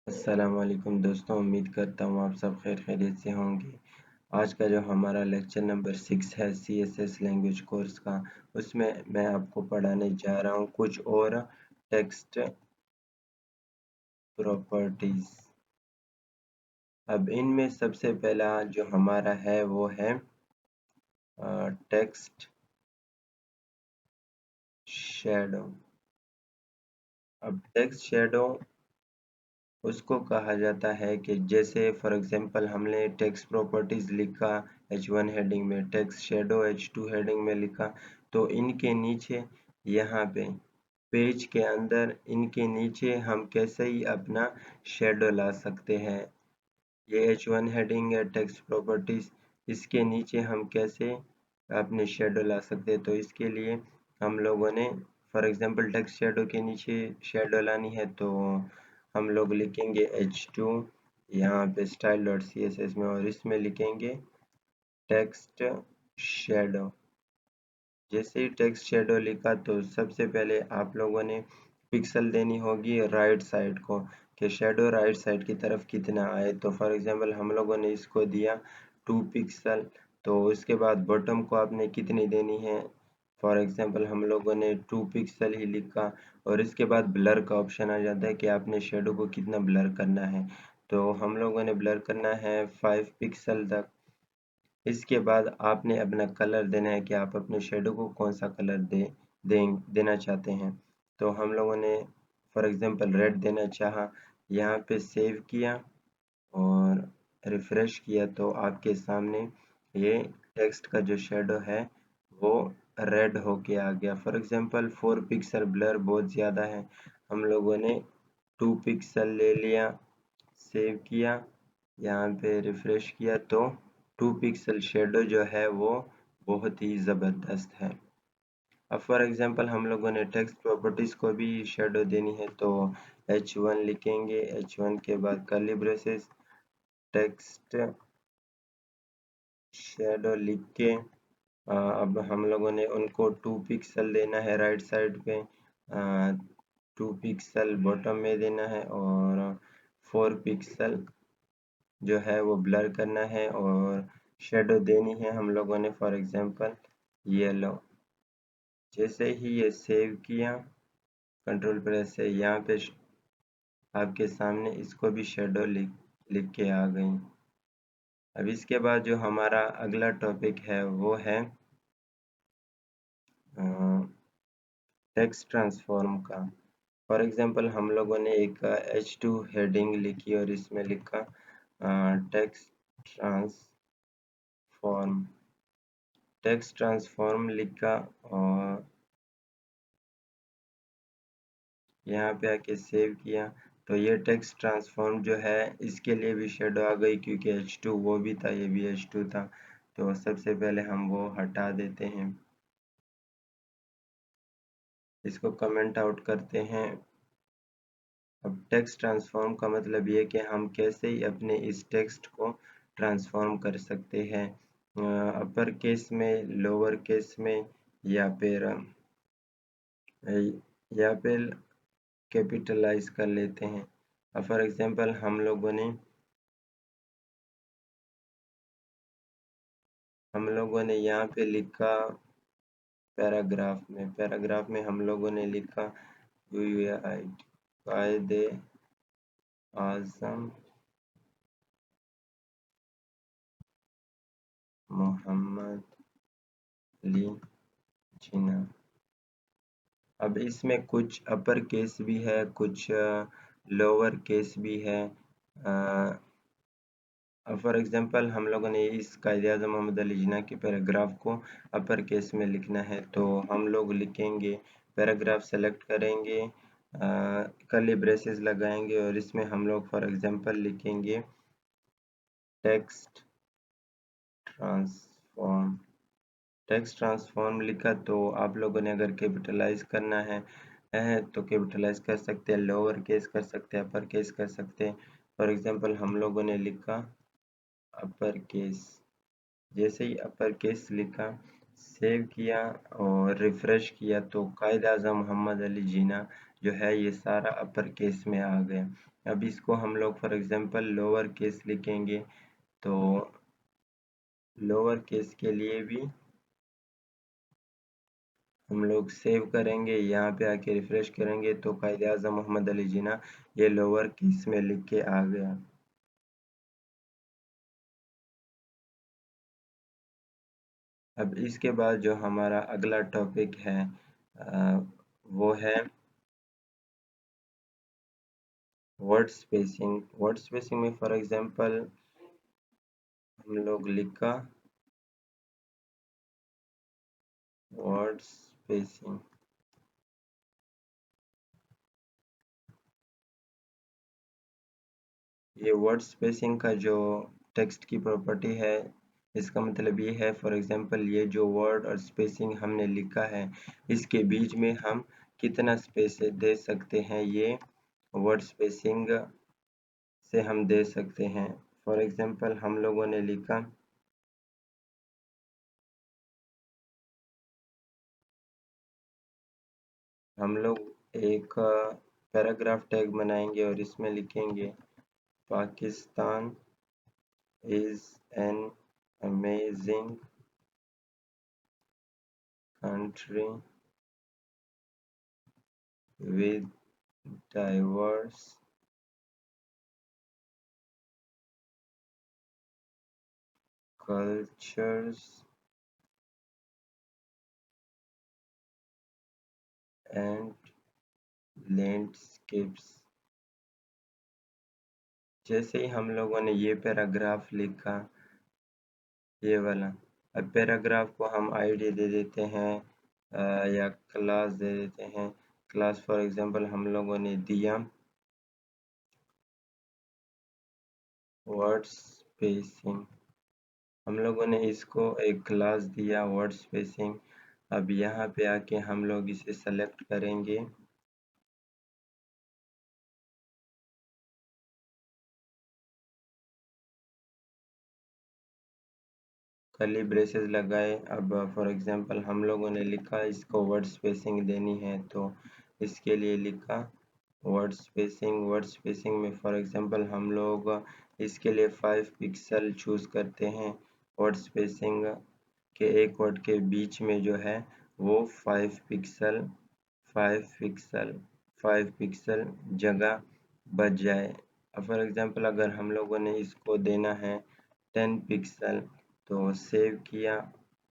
अस्सलामुअलैकुम दोस्तों, उम्मीद करता हूँ आप सब खैरियत से होंगे। आज का जो हमारा लेक्चर नंबर 6 है CSS लैंग्वेज कोर्स का, उसमें मैं आपको पढ़ाने जा रहा हूँ कुछ और टेक्स्ट प्रॉपर्टीज। अब इनमें सबसे पहला जो हमारा है वो है टेक्स्ट शैडो। अब टेक्स्ट शैडो उसको कहा जाता है कि जैसे फॉर एग्जांपल हमने टेक्स्ट प्रॉपर्टीज लिखा H1 हेडिंग में, टेक्स्ट शैडो H2 हेडिंग में लिखा, तो इनके नीचे यहाँ पे पेज के अंदर इनके नीचे हम कैसे ही अपना शैडो ला सकते हैं। ये H1 हेडिंग है टेक्स्ट प्रॉपर्टीज, इसके नीचे हम कैसे अपने शैडो ला सकते हैं। तो इसके लिए हम लोगों ने फॉर एग्जांपल टेक्स्ट शैडो के नीचे शैडो लानी है तो हम लोग लिखेंगे H2 यहाँ पे style.css में, और इसमें लिखेंगे टेक्स्ट शैडो। जैसे ही टेक्स्ट शैडो लिखा तो सबसे पहले आप लोगों ने पिक्सल देनी होगी राइट साइड को, कि शैडो राइट साइड की तरफ कितना आए। तो फॉर एग्जांपल हम लोगों ने इसको दिया 2 पिक्सल, तो उसके बाद बॉटम को आपने कितनी देनी है, फॉर एग्जांपल हम लोगों ने 2 पिक्सल ही लिखा, और इसके बाद ब्लर का ऑप्शन आ जाता है कि आपने शैडो को कितना ब्लर करना है। तो हम लोगों ने ब्लर करना है 5 पिक्सल तक। इसके बाद आपने अपना कलर देना है कि आप अपने शैडो को कौन सा कलर देना चाहते हैं। तो हम लोगों ने फॉर एग्जांपल रेड देना चाहा, यहाँ पे सेव किया और रिफ्रेश किया तो आपके सामने ये टेक्स्ट का जो शैडो है वो रेड होके आ गया। फॉर एग्जांपल 4 पिक्सल ब्लर बहुत ज़्यादा है, हम लोगों ने 2 पिक्सल ले लिया, सेव किया, यहाँ पे रिफ्रेश किया तो 2 पिक्सल शैडो जो है वो बहुत ही ज़बरदस्त है। अब फॉर एग्जांपल हम लोगों ने टेक्स्ट प्रॉपर्टीज़ को भी शैडो देनी है तो H1 लिखेंगे, H1 के बाद कर्ली ब्रेसेस टेक्स्ट शैडो लिख के अब हम लोगों ने उनको 2 पिक्सल देना है राइट साइड पे, 2 पिक्सल बॉटम में देना है, और 4 पिक्सल जो है वो ब्लर करना है, और शैडो देनी है हम लोगों ने फॉर एग्जांपल येलो। जैसे ही ये सेव किया कंट्रोल प्रेस से, यहाँ पे आपके सामने इसको भी शैडो लिख के आ गई। अब इसके बाद जो हमारा अगला टॉपिक है वो है टेक्स्ट ट्रांसफॉर्म का। फॉर एग्जांपल हम लोगों ने एक H2 हेडिंग लिखी और इसमें लिखा टेक्स्ट ट्रांसफॉर्म। टेक्स्ट ट्रांसफॉर्म लिखा और यहाँ पे आके सेव किया तो ये टेक्स्ट ट्रांसफॉर्म जो है इसके लिए भी शैडो आ गई, क्योंकि H2 वो भी था, ये भी H2 था। तो सबसे पहले हम वो हटा देते हैं, इसको कमेंट आउट करते हैं। अब टेक्स्ट ट्रांसफॉर्म का मतलब ये कि हम कैसे ही अपने इस टेक्स्ट को ट्रांसफॉर्म कर सकते हैं, अपर केस में, लोअर केस में, या फिर कैपिटलाइज कर लेते हैं। अब फॉर एग्जांपल हम लोगों ने यहाँ पे लिखा पैराग्राफ में हम लोगों ने लिखा कायदे आज़म मोहम्मद अली जिन्ना। अब इसमें कुछ अपर केस भी है, कुछ लोअर केस भी है। फॉर एग्जांपल हम लोगों ने इस कायदे-ए-आज़म मोहम्मद अली जिन्ना के पैराग्राफ को अपर केस में लिखना है तो हम लोग लिखेंगे, पैराग्राफ सेलेक्ट करेंगे, कर्ली ब्रेसेस लगाएंगे और इसमें हम लोग फॉर एग्जांपल लिखेंगे टेक्स्ट ट्रांसफॉर्म। टेक्स्ट ट्रांसफॉर्म लिखा तो आप लोगों ने अगर कैपिटलाइज करना है तो कैपिटलाइज कर सकते हैं, लोअर केस कर सकते हैं, अपर केस कर सकते हैं। फॉर एग्जांपल हम लोगों ने लिखा अपर केस। जैसे ही अपर केस लिखा, सेव किया और रिफ्रेश किया तो कायदे आज़म मोहम्मद अली जिन्ना जो है ये सारा अपर केस में आ गया। अब इसको हम लोग फॉर एग्जांपल लोअर केस लिखेंगे, तो लोअर केस के लिए भी हम लोग सेव करेंगे, यहाँ पे आके रिफ्रेश करेंगे तो कायदे आज़म मोहम्मद अली जिन्ना ये लोअर केस में लिख के आ गया। अब इसके बाद जो हमारा अगला टॉपिक है वो है वर्ड स्पेसिंग। वर्ड स्पेसिंग में फॉर एग्जांपल हम लोग लिखा वर्ड स्पेसिंग, ये वर्ड स्पेसिंग का जो टेक्स्ट की प्रॉपर्टी है, इसका मतलब ये है फॉर एग्जांपल ये जो वर्ड और स्पेसिंग हमने लिखा है इसके बीच में हम कितना स्पेस दे सकते हैं, ये वर्ड स्पेसिंग से हम दे सकते हैं। फॉर एग्जांपल हम लोगों ने लिखा हम लोग एक पैराग्राफ टैग बनाएंगे और इसमें लिखेंगे Pakistan is an amazing country with diverse cultures and landscapes। जैसे ही हम लोगों ने ये पैराग्राफ लिखा, ये वाला, अब पैराग्राफ को हम आईडी दे देते हैं या क्लास दे देते हैं। क्लास फॉर एग्जांपल हम लोगों ने दिया वर्ड स्पेसिंग, हम लोगों ने इसको एक क्लास दिया वर्ड स्पेसिंग। अब यहाँ पे आके हम लोग इसे सेलेक्ट करेंगे, कर्ली ब्रेसेस लगाए। अब फॉर एग्जांपल हम लोगों ने लिखा इसको वर्ड स्पेसिंग देनी है, तो इसके लिए लिखा वर्ड स्पेसिंग। वर्ड स्पेसिंग में फॉर एग्जांपल हम लोग इसके लिए 5 पिक्सल चूज करते हैं। वर्ड स्पेसिंग के एक वर्ड के बीच में जो है वो 5 पिक्सल 5 पिक्सल 5 पिक्सल जगह बच जाए। अब फॉर एग्जांपल अगर हम लोगों ने इसको देना है 10 पिक्सल, तो सेव किया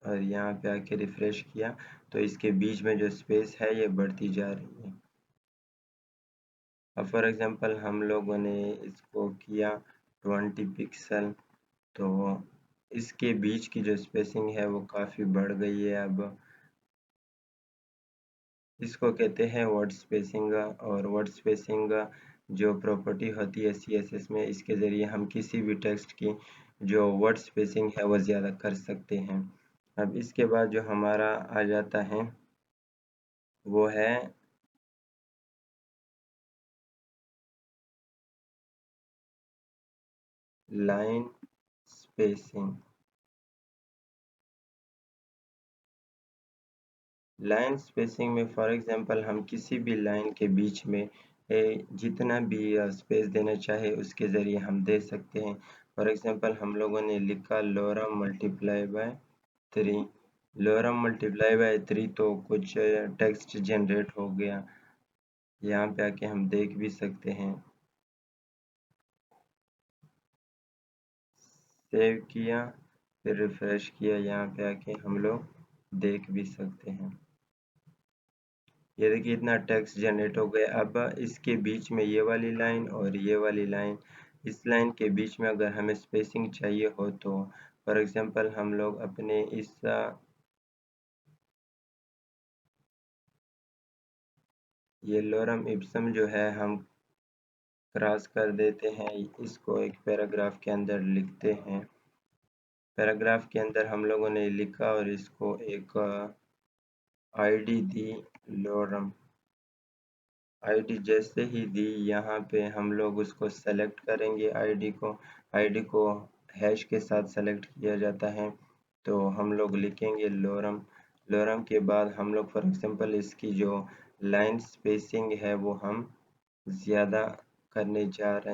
और यहाँ पे आके रिफ्रेश किया तो इसके बीच में जो स्पेस है ये बढ़ती जा रही है। अब फॉर एग्जांपल हम लोगों ने इसको किया 20 पिक्सल, तो इसके बीच की जो स्पेसिंग है वो काफ़ी बढ़ गई है। अब इसको कहते हैं वर्ड स्पेसिंग, और वर्ड स्पेसिंग जो प्रॉपर्टी होती है CSS में, इसके ज़रिए हम किसी भी टेक्स्ट की जो वर्ड स्पेसिंग है वो ज़्यादा कर सकते हैं। अब इसके बाद जो हमारा आ जाता है वो है लाइन स्पेसिंग। लाइन स्पेसिंग में फॉर एग्जांपल हम किसी भी लाइन के बीच में जितना भी स्पेस देना चाहे उसके ज़रिए हम दे सकते हैं। फॉर एग्जांपल हम लोगों ने लिखा Loram multiply by 3, Loram multiply by 3, तो कुछ टेक्स्ट जनरेट हो गया। यहाँ पे आके हम देख भी सकते हैं, सेव किया फिर रिफ्रेश किया, यहाँ पे आके हम लोग देख भी सकते हैं। ये देखिए इतना टेक्स्ट जनरेट हो गया। अब इसके बीच में ये वाली लाइन और ये वाली लाइन, इस लाइन के बीच में अगर हमें स्पेसिंग चाहिए हो तो फॉर एग्जांपल हम लोग अपने इस ये लोरम इप्सम जो है हम क्रॉस कर देते हैं, इसको एक पैराग्राफ के अंदर लिखते हैं। पैराग्राफ के अंदर हम लोगों ने लिखा और इसको एक आईडी दी लोरम। आईडी जैसे ही दी, यहाँ पे हम लोग उसको सेलेक्ट करेंगे आईडी को हैश के साथ सेलेक्ट किया जाता है, तो हम लोग लिखेंगे लोरम। लोरम के बाद हम लोग फॉर एग्जांपल इसकी जो लाइन स्पेसिंग है वो हम ज़्यादा करने जा रहे